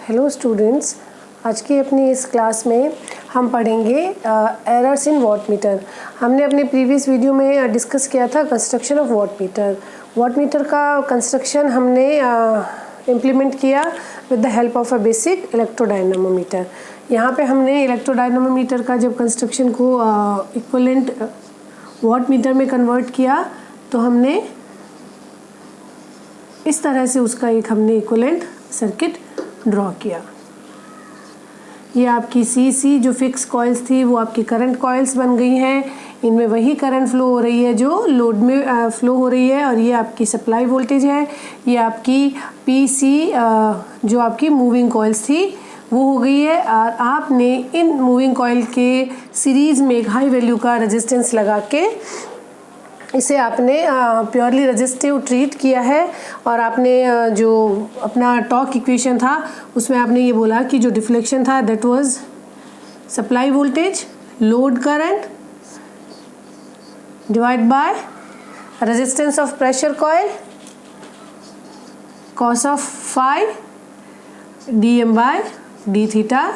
Hello students, आज की अपनी इस क्लास में हम पढ़ेंगे एरर्स इन वॉटमीटर। हमने अपने प्रीवियस वीडियो में डिस्कस किया था कंस्ट्रक्शन ऑफ वॉटमीटर। वॉटमीटर का कंस्ट्रक्शन हमने इम्प्लीमेंट किया with the help of a basic electrodynamometer. यहाँ पे हमने इलेक्ट्रोडायनामोमीटर का जब कंस्ट्रक्शन को इक्विवेलेंट वॉटमीटर में कन्वर्ट किया तो हमने इस तरह से उसका एक हमने इक्विवेलेंट सर्किट ड्रॉ किया। ये आपकी सी जो फिक्स कॉइल्स थी वो आपकी करंट कॉइल्स बन गई हैं। इनमें वही करंट फ्लो हो रही है जो लोड में फ्लो हो रही है, और ये आपकी सप्लाई वोल्टेज है। ये आपकी पीसी जो आपकी मूविंग कॉइल्स थी वो हो गई है, और आपने इन मूविंग कॉइल के सीरीज़ में एक हाई वैल्यू का रेजिस्टेंस लगा के इसे आपने प्योरली रेजिस्टिव ट्रीट किया है। और आपने जो अपना टॉर्क इक्वेशन था उसमें आपने ये बोला कि जो डिफ्लेक्शन था that was supply voltage load current divide by resistance of pressure coil cos of phi dm by D theta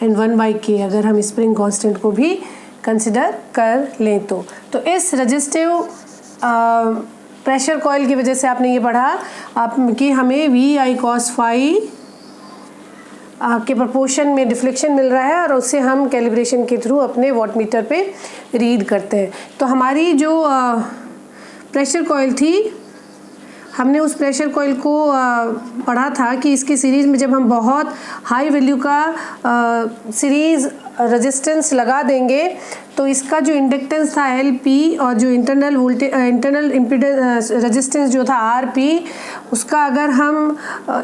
and 1/k, अगर हम स्प्रिंग कांस्टेंट को भी कंसिडर कर लें तो इस रेजिस्टिव प्रेशर कॉइल की वजह से आपने ये पढ़ा कि हमें VI cos फाई के प्रोपोर्शन में डिफ्लेक्शन मिल रहा है, और उससे हम कैलिब्रेशन के थ्रू अपने वॉटमीटर पे रीड करते हैं। तो हमारी जो प्रेशर कॉइल थी, हमने उस प्रेशर कॉइल को पढ़ा था कि इसकी सीरीज़ में जब हम बहुत हाई वैल्यू का सीरीज़ रेजिस्टेंस लगा देंगे तो इसका जो इंडक्टेंस था LP और जो इंटरनल इम्पीडेंस रेजिस्टेंस जो था RP, उसका अगर हम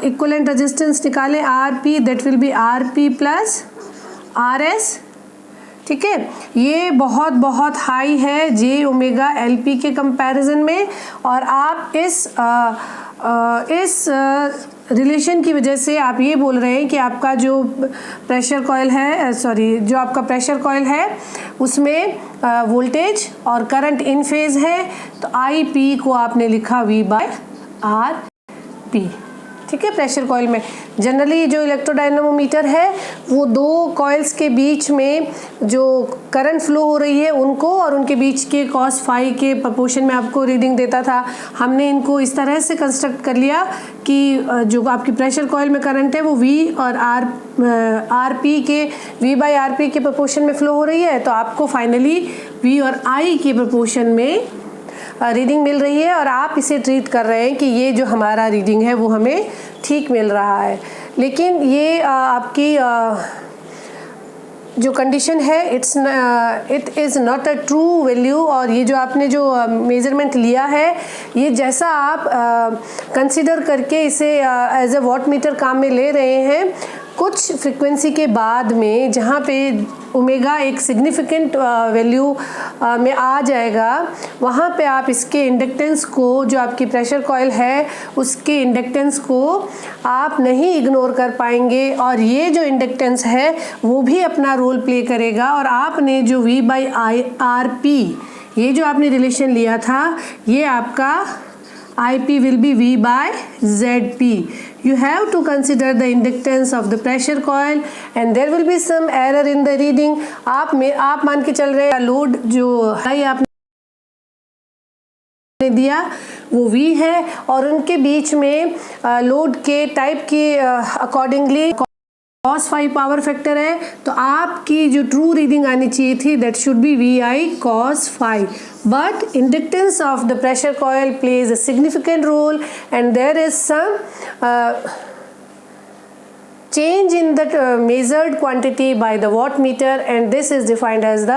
इक्विवेलेंट रेजिस्टेंस निकालें RP, that will B RP plus RS। ठीक है, ये बहुत हाई है J ओमेगा LP के कंपैरिजन में, और आप इस रिलेशन की वजह से आप ये बोल रहे हैं कि आपका जो प्रेशर कॉइल है जो आपका प्रेशर कॉइल है उसमें वोल्टेज और करंट इन फेज है। तो IP को आपने लिखा V/RP। ठीक है, प्रेशर कॉइल में जनरली जो इलेक्ट्रोडायनामोमीटर है वो दो कॉइल्स के बीच में जो करंट फ्लो हो रही है उनको और उनके बीच के कॉस फाई के प्रोपोर्शन में आपको रीडिंग देता था। हमने इनको इस तरह से कंस्ट्रक्ट कर लिया कि जो आपकी प्रेशर कॉइल में करंट है वो V और RP के V/RP के प्रोपोर्शन में फ्लो हो रही है, तो आपको फाइनली V और I के प्रोपोर्शन में रीडिंग मिल रही है, और आप इसे ट्रीट कर रहे हैं कि ये जो हमारा रीडिंग है वो हमें ठीक मिल रहा है। लेकिन ये आपकी जो कंडीशन है it is not a true value, और ये जो आपने जो मेज़रमेंट लिया है ये जैसा आप कंसीडर करके इसे एज ए वॉटमीटर काम में ले रहे हैं, कुछ फ्रीक्वेंसी के बाद में जहाँ पे ओमेगा एक सिग्निफिकेंट वैल्यू में आ जाएगा, वहाँ पे आप इसके इंडक्टेंस को, जो आपकी प्रेशर कॉइल है उसके इंडक्टेंस को आप नहीं इग्नोर कर पाएंगे, और ये जो इंडक्टेंस है वो भी अपना रोल प्ले करेगा। और आपने जो V/RP ये जो आपने रिलेशन लिया था, ये आपका IP will be V/ZP. You have to consider the inductance of the pressure coil and there will be some error in the reading. आप मान के चल रहे हैं लोड जो है आपने दिया वो V है, और उनके बीच में लोड के टाइप के accordingly cos phi power factor है, तो आपकी जो ट्रू रीडिंग आनी चाहिए थी that should be VI cos phi. But inductance of the pressure coil plays a significant role and there is some change in the measured quantity by the wattmeter, and this is defined as the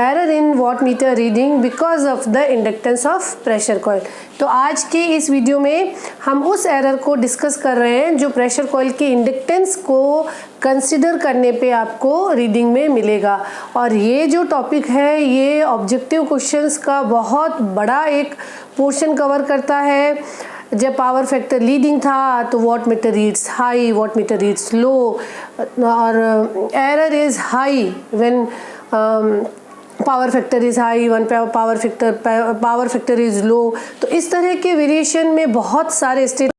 error in wattmeter reading because of the inductance of pressure coil. तो आज के इस video में हम उस error को discuss कर रहे हैं जो प्रेशर कॉइल के इंडक्टेंस को कंसिडर करने पे आपको रीडिंग में मिलेगा। और ये जो टॉपिक है ये ऑब्जेक्टिव क्वेश्चंस का बहुत बड़ा एक पोर्शन कवर करता है। जब पावर फैक्टर लीडिंग था तो wattmeter reads high, wattmeter reads low, और error is high when power factor is high, one power factor is low. तो इस तरह के वेरिएशन में बहुत सारे स्टेट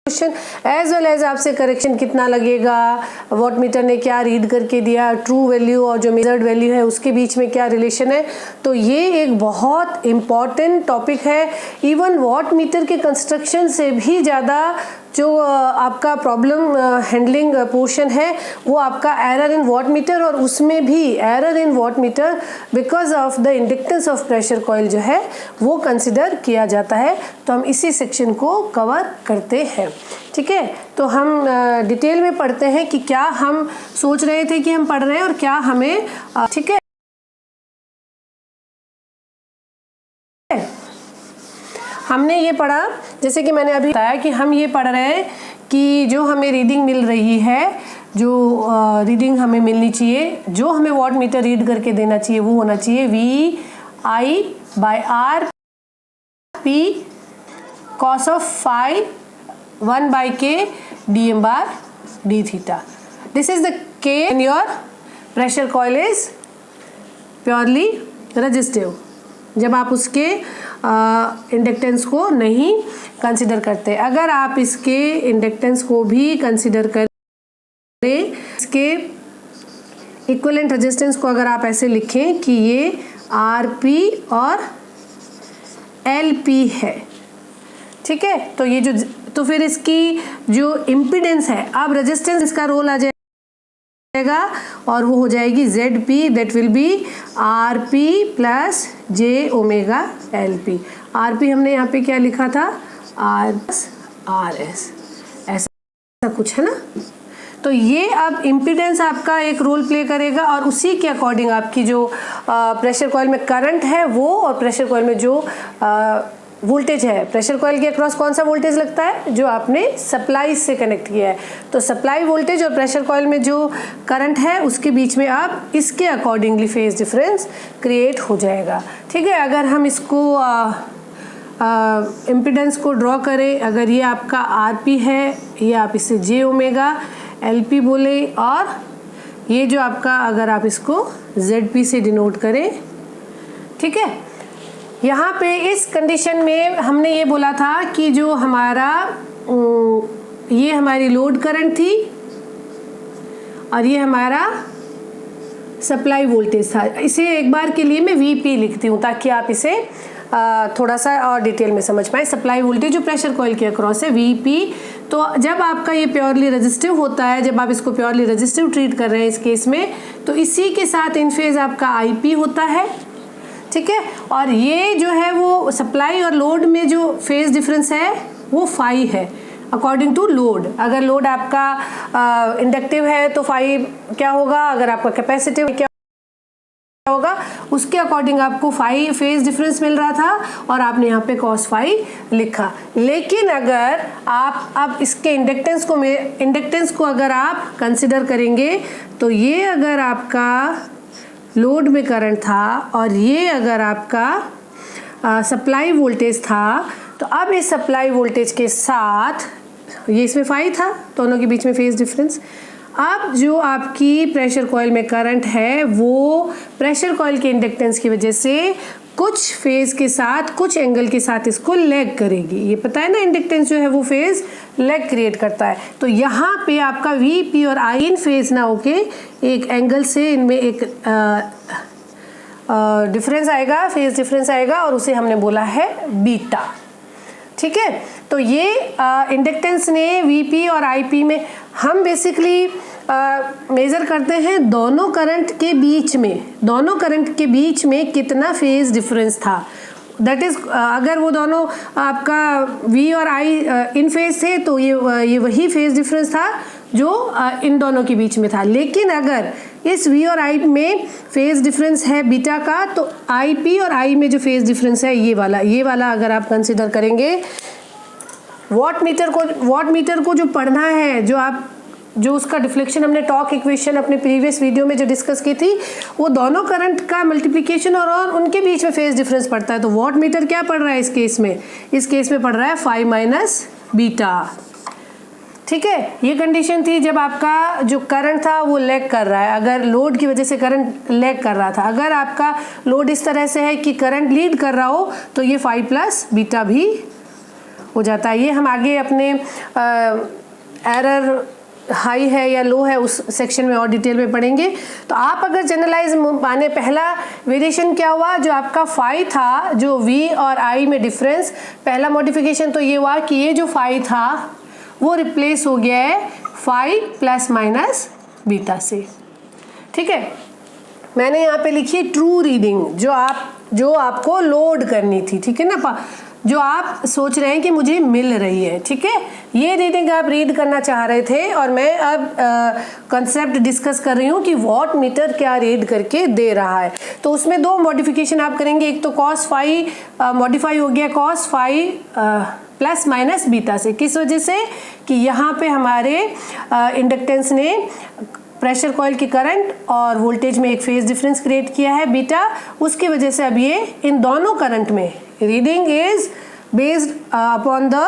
एज वेल एज आपसे करेक्शन कितना लगेगा, वॉट मीटर ने क्या रीड करके दिया, ट्रू वैल्यू और जो मेजर्ड वैल्यू है उसके बीच में क्या रिलेशन है। तो ये एक बहुत इम्पॉर्टेंट टॉपिक है। इवन वॉट मीटर के कंस्ट्रक्शन से भी ज़्यादा जो आपका प्रॉब्लम हैंडलिंग पोर्शन है वो आपका एरर इन वॉट मीटर, और उसमें भी error in watt meter because of the inductance of pressure coil जो है वो कंसिडर किया जाता है। तो हम इसी सेक्शन को कवर करते हैं। ठीक है, तो हम डिटेल में पढ़ते हैं कि क्या हम सोच रहे थे कि हम पढ़ रहे हैं और क्या हमें ठीक है। हमने ये पढ़ा, जैसे कि मैंने अभी बताया कि हम ये पढ़ रहे हैं कि जो हमें रीडिंग मिल रही है, जो रीडिंग हमें मिलनी चाहिए, जो हमें वॉट मीटर रीड करके देना चाहिए वो होना चाहिए VI/R/P cos of phi 1/K dm/d theta. This is the K and your pressure coil is purely resistive, जब आप उसके इंडक्टेंस को नहीं कंसिडर करते। अगर आप इसके इंडक्टेंस को भी कंसिडर करें, इसके इक्विवेलेंट रेजिस्टेंस को अगर आप ऐसे लिखें कि ये RP और LP है, ठीक है, तो ये जो तो फिर इसकी जो इम्पीडेंस है, अब रेजिस्टेंस इसका रोल आ जाएगा और वो हो जाएगी ZP, that will B RP plus JωLP। RP हमने यहाँ पे क्या लिखा था, RS, ऐसा कुछ है ना। तो ये अब इम्पीडेंस आपका एक रोल प्ले करेगा और उसी के अकॉर्डिंग आपकी जो प्रेशर कॉइल में करंट है वो, और प्रेशर कॉइल में जो वोल्टेज है, प्रेशर कॉइल के अक्रॉस कौन सा वोल्टेज लगता है, जो आपने सप्लाई से कनेक्ट किया है। तो सप्लाई वोल्टेज और प्रेशर कॉइल में जो करंट है उसके बीच में आप इसके अकॉर्डिंगली फेज डिफरेंस क्रिएट हो जाएगा। ठीक है, अगर हम इसको इम्पीडेंस को ड्रॉ करें, अगर ये आपका RP है, ये आप इसे JωLP बोले, और ये जो आपका, अगर आप इसको ZP से डिनोट करें, ठीक है। यहाँ पे इस कंडीशन में हमने ये बोला था कि जो हमारा ये हमारी लोड करंट थी और ये हमारा सप्लाई वोल्टेज था। इसे एक बार के लिए मैं VP लिखती हूँ ताकि आप इसे थोड़ा सा और डिटेल में समझ पाए। सप्लाई वोल्टेज जो प्रेशर कॉइल के अक्रॉस है VP। तो जब आपका ये प्योरली रेजिस्टिव होता है, जब आप इसको प्योरली रेजिस्टिव ट्रीट कर रहे हैं इस केस में, तो इसी के साथ इन फेज आपका IP होता है, ठीक है। और ये जो है वो सप्लाई और लोड में जो फेज डिफरेंस है वो फाई है अकॉर्डिंग टू लोड। अगर लोड आपका इंडक्टिव है तो फाई क्या होगा, अगर आपका कैपेसिटिव क्या होगा, उसके अकॉर्डिंग आपको फाई फेज डिफरेंस मिल रहा था और आपने यहाँ पे कॉस फाई लिखा। लेकिन अगर आप अब इसके इंडक्टेंस को अगर आप कंसिडर करेंगे तो ये अगर आपका लोड में करंट था और ये अगर आपका सप्लाई वोल्टेज था, तो अब इस सप्लाई वोल्टेज के साथ ये इसमें फाई था, दोनों के बीच में फेज डिफरेंस। अब जो आपकी प्रेशर कॉइल में करंट है वो प्रेशर कॉइल के इंडक्टेंस की वजह से कुछ फेज के साथ, कुछ एंगल के साथ इसको लैग करेगी। ये पता है ना, इंडक्टेंस जो है वो फेज लैग क्रिएट करता है। तो यहाँ पे आपका VP और I इन फेज ना होके एक एंगल से इनमें एक डिफरेंस आएगा, फेज डिफरेंस आएगा, और उसे हमने बोला है बीटा। ठीक है, तो ये इंडक्टेंस ने VP और IP में हम बेसिकली मेज़र करते हैं दोनों करंट के बीच में कितना फेज डिफरेंस था। दैट इज़ अगर वो दोनों आपका V और I इन फेज थे तो ये वही फेज डिफरेंस था जो इन दोनों के बीच में था। लेकिन अगर इस V और I में फेज डिफरेंस है बीटा का, तो IP और I में जो फेज डिफरेंस है ये वाला अगर आप कंसिडर करेंगे, वॉट मीटर को जो पढ़ना है, जो उसका डिफ्लेक्शन हमने टॉर्क इक्वेशन अपने प्रीवियस वीडियो में जो डिस्कस की थी, वो दोनों करंट का मल्टीप्लिकेशन और उनके बीच में फेज डिफरेंस पड़ता है। तो वॉट मीटर क्या पढ़ रहा है इस केस में पढ़ रहा है फाई माइनस बीटा। ठीक है, ये कंडीशन थी जब आपका जो करंट था वो लैग कर रहा है, अगर लोड की वजह से करंट लैग कर रहा था। अगर आपका लोड इस तरह से है कि करंट लीड कर रहा हो तो ये फाई प्लस बीटा भी हो जाता है। ये हम आगे अपने एरर हाई है या लो है उस सेक्शन में और डिटेल में पढ़ेंगे। तो आप अगर जनरलाइज माने, पहला वेरिएशन क्या हुआ, जो आपका फाई था, जो वी और आई में डिफरेंस, पहला मॉडिफिकेशन तो ये हुआ कि ये जो फाई था वो रिप्लेस हो गया है फाई प्लस माइनस बीटा से। ठीक है, मैंने यहाँ पे लिखी ट्रू रीडिंग, जो आपको लोड करनी थी। ठीक है ना, जो आप सोच रहे हैं कि मुझे मिल रही है। ठीक है, ये रीडिंग आप रीड करना चाह रहे थे और मैं अब कंसेप्ट डिस्कस कर रही हूँ कि वॉट मीटर क्या रीड करके दे रहा है। तो उसमें दो मॉडिफिकेशन आप करेंगे, एक तो कॉस फाई मॉडिफाई हो गया cos phi plus minus beta से। किस वजह से कि यहाँ पे हमारे इंडक्टेंस ने प्रेशर कॉइल की करंट और वोल्टेज में एक फेज डिफरेंस क्रिएट किया है बीटा, उसकी वजह से अब ये इन दोनों करंट में reading is based upon the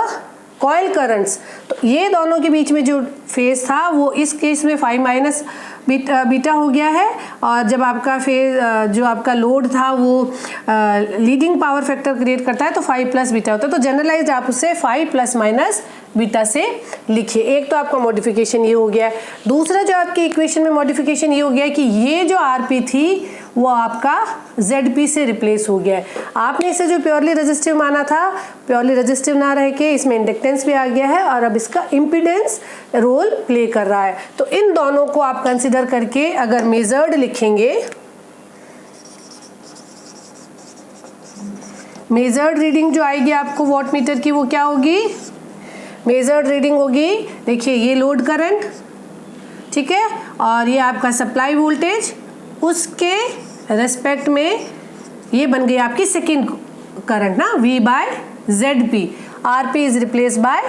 coil currents. तो ये दोनों के बीच में जो फेज था वो इस केस में फाई माइनस बीटा हो गया है, और जब आपका फेज जो आपका लोड था वो लीडिंग पावर फैक्टर क्रिएट करता है तो फाई प्लस बीटा होता है। तो जनरलाइज आप उसे फाई प्लस माइनस बीटा से लिखिए। एक तो आपका मॉडिफिकेशन ये हो गया। दूसरा जो आपकी इक्वेशन में मॉडिफिकेशन ये हो गया कि ये जो आरपी थी वो आपका ZP से रिप्लेस हो गया है। आपने इसे जो प्योरली रेजिस्टिव माना था, प्योरली रेजिस्टिव ना रह के इसमें इंडक्टेंस भी आ गया है और अब इसका इम्पीडेंस रोल प्ले कर रहा है। तो इन दोनों को आप कंसिडर करके अगर मेजर्ड लिखेंगे, मेजर्ड रीडिंग जो आएगी आपको वॉट मीटर की वो क्या होगी, मेजर्ड रीडिंग होगी, देखिए ये लोड करंट, ठीक है, और ये आपका सप्लाई वोल्टेज, उसके रेस्पेक्ट में ये बन गई आपकी सेकेंड करंट ना, V by ZP, RP is replace by.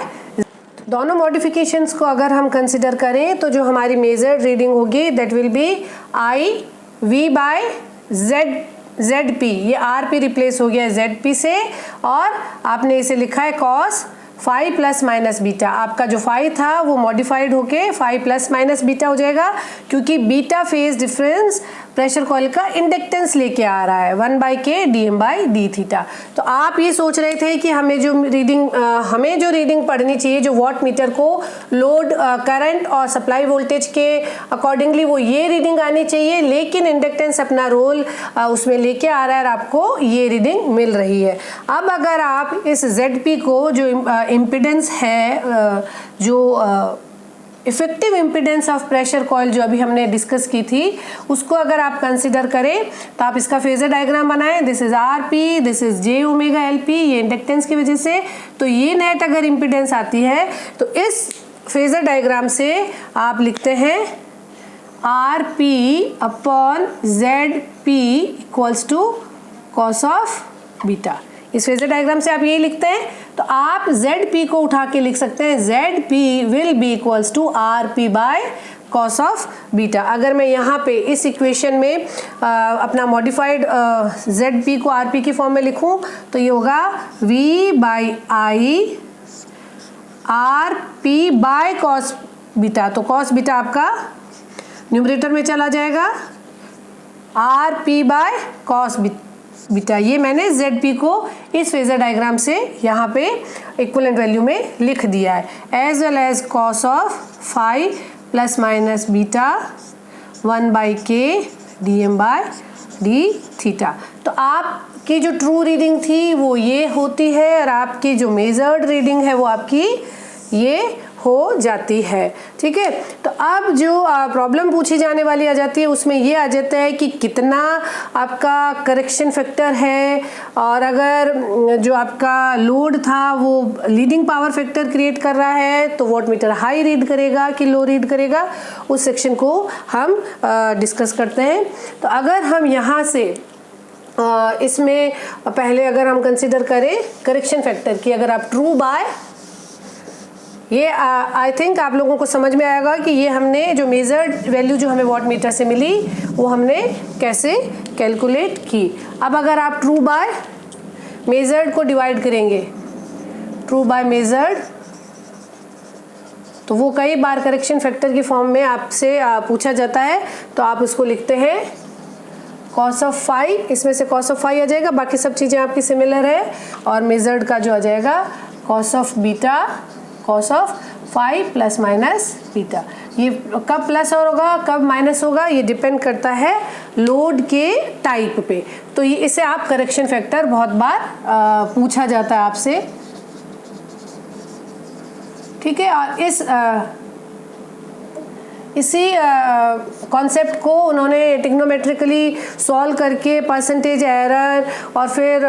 दोनों मॉडिफिकेशंस को अगर हम कंसिडर करें तो जो हमारी मेजर्ड रीडिंग होगी that will be IV by ZP। ये RP रिप्लेस हो गया है ZP से, और आपने इसे लिखा है cos phi plus minus beta. आपका जो फाई था वो मॉडिफाइड होके फाई प्लस माइनस बीटा हो जाएगा, क्योंकि beta phase difference pressure coil का इंडक्टेंस लेके आ रहा है 1/K dm/d थीटा। तो आप ये सोच रहे थे कि हमें जो रीडिंग पढ़नी चाहिए, जो वॉट मीटर को लोड करंट और सप्लाई वोल्टेज के अकॉर्डिंगली वो ये रीडिंग आनी चाहिए, लेकिन इंडक्टेंस अपना रोल उसमें लेके आ रहा है और आपको ये रीडिंग मिल रही है। अब अगर आप इस ZP को, जो इम्पिडेंस है, जो effective impedance of pressure coil जो अभी हमने डिस्कस की थी, उसको अगर आप कंसिडर करें तो आप इसका फेजर डायग्राम बनाएं। This is RP, this is J omega LP, ये इंडक्टेंस की वजह से। तो ये नेट अगर इम्पिडेंस आती है तो इस फेजर डायग्राम से आप लिखते हैं RP upon ZP equals to cos of beta. इस फेजर डायग्राम से आप ये लिखते हैं, तो आप ZP को उठा के लिख सकते हैं ZP will be equals to RP by cos of beta. अगर मैं यहाँ पे इस इक्वेशन में अपना मॉडिफाइड ZP को RP की फॉर्म में लिखूं तो ये होगा V by I RP by cos beta. तो कॉस बीटा आपका न्यूमरेटर में चला जाएगा, RP बाय कॉस बीटा। ये मैंने ZP को इस फेजर डायग्राम से यहाँ पे इक्विवेलेंट वैल्यू में लिख दिया है, as well as cos of phi plus minus beta 1/K dm/d theta. तो आपकी जो ट्रू रीडिंग थी वो ये होती है, और आपकी जो मेजर्ड रीडिंग है वो आपकी ये हो जाती है। ठीक है, तो अब जो प्रॉब्लम पूछी जाने वाली आ जाती है उसमें ये आ जाता है कि कितना आपका करेक्शन फैक्टर है, और अगर जो आपका लोड था वो लीडिंग पावर फैक्टर क्रिएट कर रहा है तो वॉट मीटर हाई रीड करेगा कि लो रीड करेगा, उस सेक्शन को हम डिस्कस करते हैं। तो अगर हम यहाँ से इसमें पहले अगर हम कंसिडर करें करेक्शन फैक्टर की, अगर आप ट्रू बाय, ये आई थिंक आप लोगों को समझ में आएगा कि ये हमने जो मेजर्ड वैल्यू जो हमें वॉट मीटर से मिली वो हमने कैसे कैलकुलेट की। अब अगर आप ट्रू बाय मेजर्ड को डिवाइड करेंगे, ट्रू बाय मेजर्ड, तो वो कई बार करेक्शन फैक्टर की फॉर्म में आपसे पूछा जाता है, तो आप उसको लिखते हैं कॉस ऑफ फाई, इसमें से कॉस ऑफ फाई आ जाएगा, बाकी सब चीज़ें आपकी सिमिलर है, और मेजर्ड का जो आ जाएगा cos of beta cos of phi plus minus beta. ये कब प्लस और होगा कब माइनस होगा ये डिपेंड करता है लोड के टाइप पे। तो ये इसे आप करेक्शन फैक्टर बहुत बार पूछा जाता है आपसे, ठीक है। और इसी कॉन्सेप्ट को उन्होंने टिग्नोमेट्रिकली सॉल्व करके परसेंटेज एरर और फिर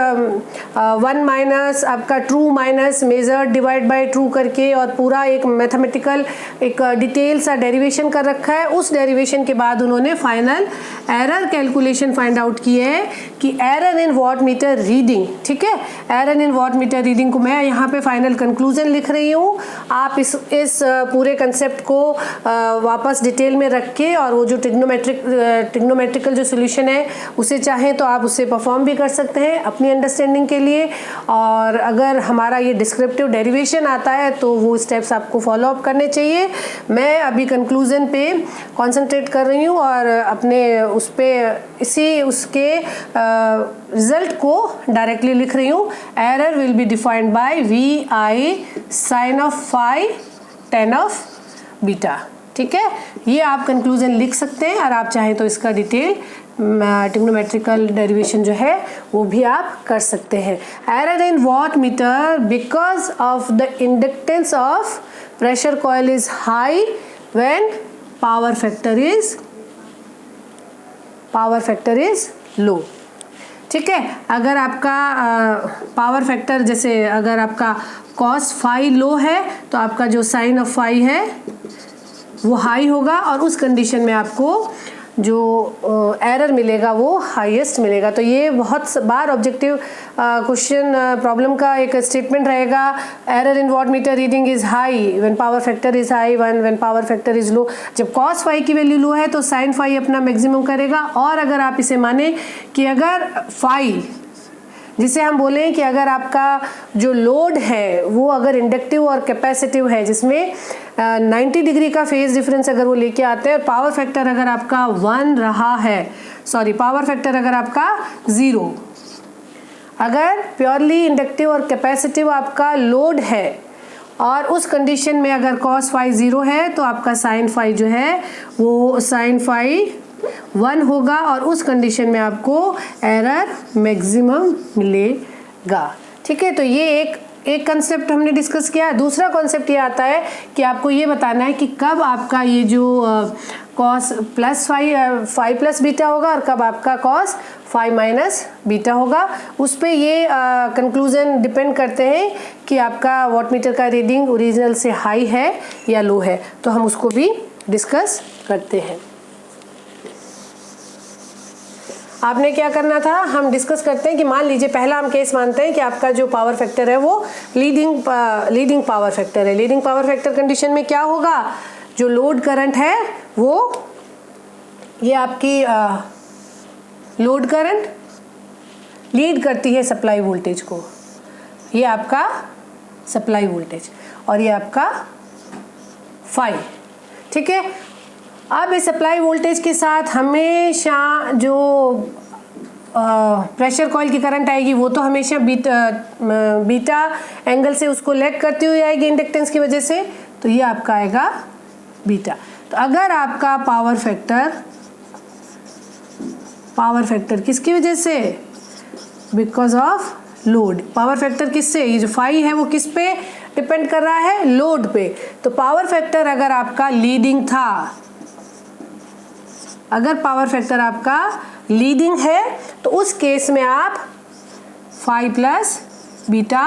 1 माइनस आपका true minus measure divide by true करके और पूरा एक मैथमेटिकल एक डिटेल सा डेरिवेशन कर रखा है। उस डेरिवेशन के बाद उन्होंने final error calculation find out की है कि error in watt meter reading, ठीक है। Error in watt meter reading को मैं यहाँ पे फाइनल कंक्लूजन लिख रही हूँ। आप इस पूरे कंसेप्ट को वापस डिटेल में रख के और वो जो टिग्नोमेट्रिकल जो सोल्यूशन है उसे चाहें तो आप उसे परफॉर्म भी कर सकते हैं अपनी अंडरस्टैंडिंग के लिए। और अगर हमारा ये डिस्क्रिप्टिव डेरिवेशन आता है तो वो स्टेप्स आपको फॉलो अप करने चाहिए। मैं अभी कंक्लूजन पे कंसंट्रेट कर रही हूँ और अपने उस पे उसके रिजल्ट को डायरेक्टली लिख रही हूँ। Error will be defined by V I sine of phi tan of beta, ठीक है। ये आप कंक्लूजन लिख सकते हैं और आप चाहें तो इसका डिटेल टिग्नोमेट्रिकल डेरिवेशन जो है वो भी आप कर सकते हैं। Error in watt meter because of the inductance of pressure coil is high when power factor is low, ठीक है। अगर आपका पावर फैक्टर जैसे अगर आपका कॉस फाई लो है तो आपका जो साइन ऑफ फाई है वो हाई होगा और उस कंडीशन में आपको जो एरर मिलेगा वो हाईएस्ट मिलेगा। तो ये बहुत बार ऑब्जेक्टिव क्वेश्चन प्रॉब्लम का एक स्टेटमेंट रहेगा। Error in watt meter reading is high when power factor is high when power factor is low. जब कॉस फाई की वैल्यू लो है तो साइन फाई अपना मैक्सिमम करेगा। और अगर आप इसे माने कि अगर फाई जिसे हम बोलें कि अगर आपका जो लोड है वो अगर इंडक्टिव और कैपेसिटिव है जिसमें 90 डिग्री का फेज डिफरेंस अगर वो लेके आते हैं और पावर फैक्टर अगर आपका 1 रहा है, पावर फैक्टर अगर आपका 0, अगर प्योरली इंडक्टिव और कैपेसिटिव आपका लोड है और उस कंडीशन में अगर कॉस फाई 0 है तो आपका साइन फाई जो है वो साइन फाई 1 होगा और उस कंडीशन में आपको एरर मैक्सिमम मिलेगा, ठीक है। तो ये एक कंसेप्ट हमने डिस्कस किया। दूसरा कॉन्सेप्ट ये आता है कि आपको ये बताना है कि कब आपका ये जो cos plus phi plus beta होगा और कब आपका कॉस फाई माइनस बीटा होगा। उस पर ये कंक्लूजन डिपेंड करते हैं कि आपका वॉटमीटर का रीडिंग ओरिजिनल से हाई है या लो है। तो हम उसको भी डिस्कस करते हैं। आपने क्या करना था, हम डिस्कस करते हैं कि मान लीजिए पहला हम केस मानते हैं कि आपका जो पावर फैक्टर है वो लीडिंग पावर फैक्टर है। लीडिंग पावर फैक्टर कंडीशन में क्या होगा, जो लोड करंट है वो ये आपकी लोड करंट लीड करती है सप्लाई वोल्टेज को, ये आपका सप्लाई वोल्टेज और ये आपका फाई, ठीक है। अब इस सप्लाई वोल्टेज के साथ हमेशा जो प्रेशर कॉइल की करंट आएगी वो तो हमेशा बीटा एंगल से उसको लैग करती हुई आएगी इंडक्टेंस की वजह से, तो ये आपका आएगा बीटा। तो अगर आपका पावर फैक्टर किसकी वजह से, because of load. Power factor किससे, ये जो फाई है वो किस पे डिपेंड कर रहा है, लोड पे। तो पावर फैक्टर अगर आपका लीडिंग था, अगर पावर फैक्टर आपका लीडिंग है तो उस केस में आप फाई प्लस बीटा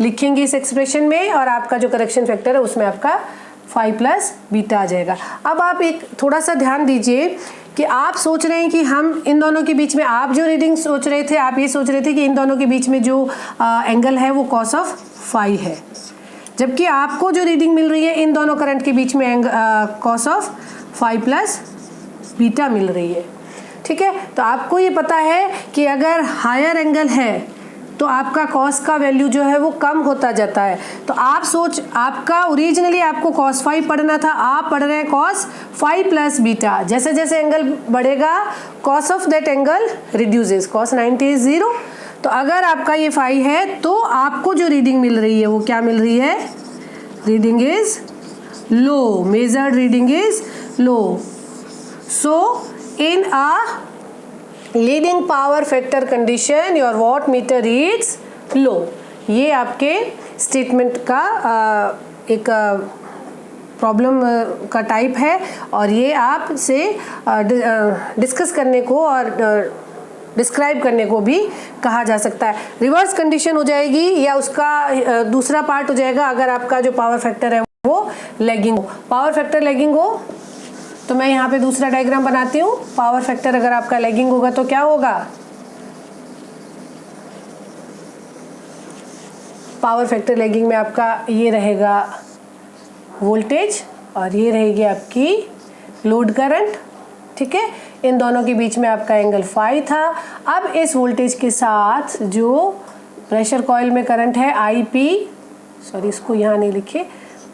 लिखेंगे इस एक्सप्रेशन में और आपका जो करेक्शन फैक्टर है उसमें आपका फाई प्लस बीटा आ जाएगा। अब आप एक थोड़ा सा ध्यान दीजिए कि आप सोच रहे हैं कि हम इन दोनों के बीच में, आप जो रीडिंग सोच रहे थे, आप ये सोच रहे थे कि इन दोनों के बीच में जो एंगल है वो कॉस ऑफ फाई है, जबकि आपको जो रीडिंग मिल रही है इन दोनों करंट के बीच में cos of phi plus beta मिल रही है, ठीक है। तो आपको ये पता है कि अगर हायर एंगल है तो आपका कॉस का वैल्यू जो है वो कम होता जाता है। तो आपका ओरिजिनली आपको कॉस फाई पढ़ना था, आप पढ़ रहे हैं कॉस फाई प्लस बीटा। जैसे जैसे एंगल बढ़ेगा cos of that angle reduces. Cos 90 is 0, तो अगर आपका ये 5 है तो आपको जो रीडिंग मिल रही है वो क्या मिल रही है? Reading is low, measured reading is low. So in a leading power factor condition your watt meter reads low. ये आपके स्टेटमेंट का एक प्रॉब्लम का टाइप है और ये आपसे डिस्कस करने को और डिस्क्राइब करने को भी कहा जा सकता है. रिवर्स कंडीशन हो जाएगी या उसका दूसरा पार्ट हो जाएगा अगर आपका जो पावर फैक्टर है वो लैगिंग हो. पावर फैक्टर लैगिंग हो तो मैं यहाँ पे दूसरा डायग्राम बनाती हूँ. पावर फैक्टर अगर आपका लैगिंग होगा तो क्या होगा? पावर फैक्टर लैगिंग में आपका ये रहेगा वोल्टेज और ये रहेगी आपकी लोड करंट. ठीक है, इन दोनों के बीच में आपका एंगल फाई था. अब इस वोल्टेज के साथ जो प्रेशर कॉइल में करंट है आई पी, सॉरी इसको यहाँ नहीं लिखे,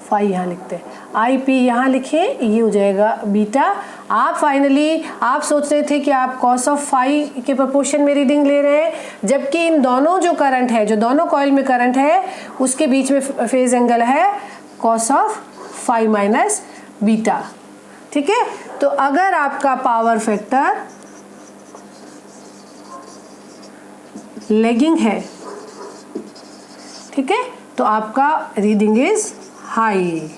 फाई यहाँ लिखते हैं, आई पी यहाँ लिखे, ये हो जाएगा बीटा. आप फाइनली आप सोच रहे थे कि आप कॉस ऑफ फाई के प्रोपोर्शन में रीडिंग ले रहे हैं, जबकि इन दोनों जो करंट है, जो दोनों कॉइल में करंट है, उसके बीच में फेज एंगल है cos of phi minus beta. ठीक है, तो अगर आपका पावर फैक्टर लैगिंग है, ठीक है, तो आपका रीडिंग इज हाई,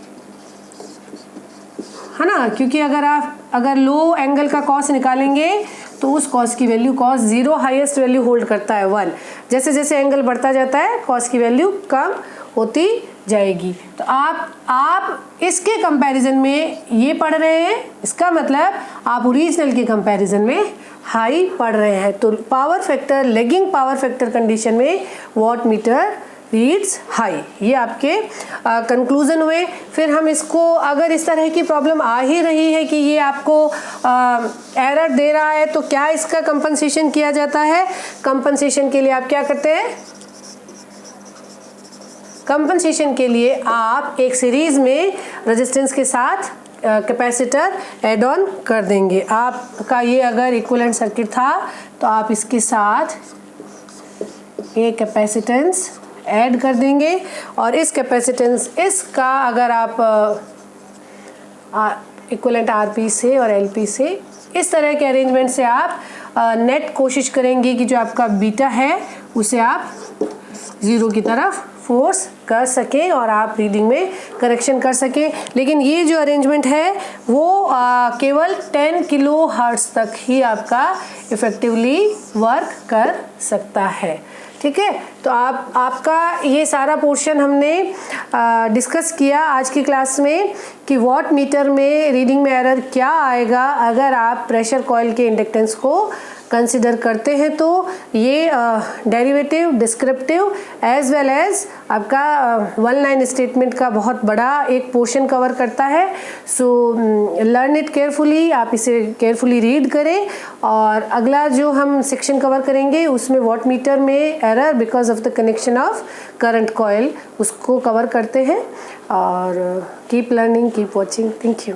है ना, क्योंकि अगर लो एंगल का कॉस निकालेंगे तो उस कॉस की value cos 0 highest value hold करता है 1. जैसे जैसे एंगल बढ़ता जाता है कॉस की वैल्यू कम होती जाएगी. तो आप इसके कंपैरिजन में ये पढ़ रहे हैं, इसका मतलब आप ओरिजिनल के कंपैरिजन में हाई पढ़ रहे हैं. तो power factor lagging power factor condition में वॉट मीटर रीड्स हाई. ये आपके कंक्लूजन हुए. फिर हम इसको अगर इस तरह की प्रॉब्लम आ ही रही है कि ये आपको एरर दे रहा है तो क्या इसका कंपनसेशन किया जाता है? कंपनसेशन के लिए आप क्या करते हैं? कंपनसेशन के लिए आप एक सीरीज में रेजिस्टेंस के साथ कैपेसिटर ऐड ऑन कर देंगे. आपका ये अगर इक्विवेलेंट सर्किट था तो आप इसके साथ एक कैपेसिटेंस ऐड कर देंगे और इस कैपेसिटेंस इसका अगर आप इक्विवेलेंट आरपी से और एलपी से इस तरह के अरेंजमेंट से आप नेट कोशिश करेंगे कि जो आपका बीटा है उसे आप 0 की तरफ फोर्स कर सकें और आप रीडिंग में करेक्शन कर सकें. लेकिन ये जो अरेंजमेंट है वो केवल 10 किलो हर्ट्ज तक ही आपका इफ़ेक्टिवली वर्क कर सकता है. ठीक है, तो आपका ये सारा पोर्शन हमने डिस्कस किया आज की क्लास में कि वॉट मीटर में रीडिंग में एरर क्या आएगा अगर आप प्रेशर कॉइल के इंडक्टेंस को कंसिडर करते हैं. तो ये derivative, descriptive as well as आपका वन लाइन स्टेटमेंट का बहुत बड़ा एक पोर्शन कवर करता है. सो लर्न इट केयरफुली, आप इसे केयरफुली रीड करें. और अगला जो हम सेक्शन कवर करेंगे उसमें वॉट मीटर में error because of the connection of current coil उसको कवर करते हैं. और keep learning, keep watching. Thank you.